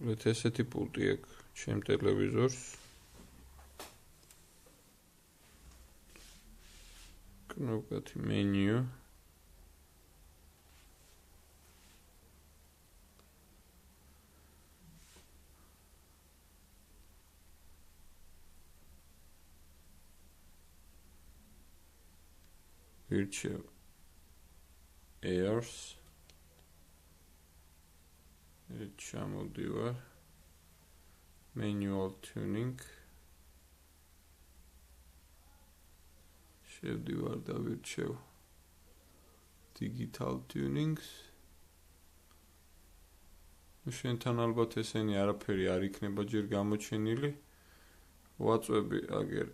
მოკლედ ესეთი პულტი აქვს ჩემ ტელევიზორს. კნოპკათი მენიუ. Virtual airs. ჩამოვდივარ. Manual tuning. შევდივარ და ვირჩევ digital tunings. შენთან ალბათ ესენი არაფერი არ იქნება ჯერ გამოჩენილი. ვაწვევი აგერ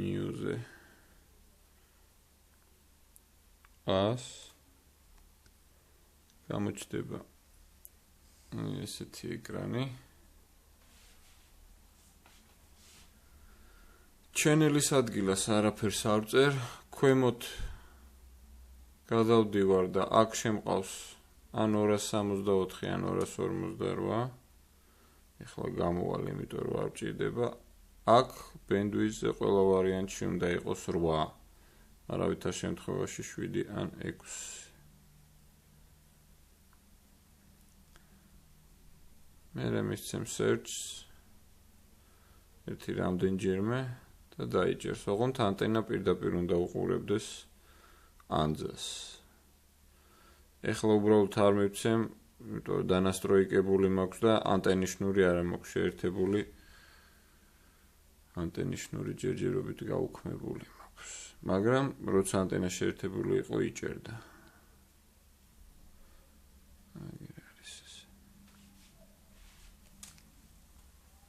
news-ზე. გამოჩნდება ესეთი ეკრანი. ჩენელის ადგილას არაფერს არ ვწერ, ქვემოთ გადავდივარ და აქ შემყავს ან 264 ან 258. ეხლა გამოვალ, იმიტომ რომ არ ვჭირდება. აქ bandwidth-ზე ყველა ვარიანტში უნდა იყოს 8. არავითარ შემთხვევაში 7 ან 6. მე მისცემ search ერთი რამდენჯერმე და დაიჭერს. ოღონდ ანტენა პირდაპირ უნდა უყურებდეს ანძას. ეხლა უბრალოდ არ მივცემ, იმიტომ რომ დანასტროიკებული მაქვს და ანტენის შნური არ მაქვს შეერთებული. ანტენის შნური ჯერჯერობით გაუქმებული მაქვს. მაგრამ როცა ანტენა შეერთებული იყო, იჭერდა. აგერ არის ეს.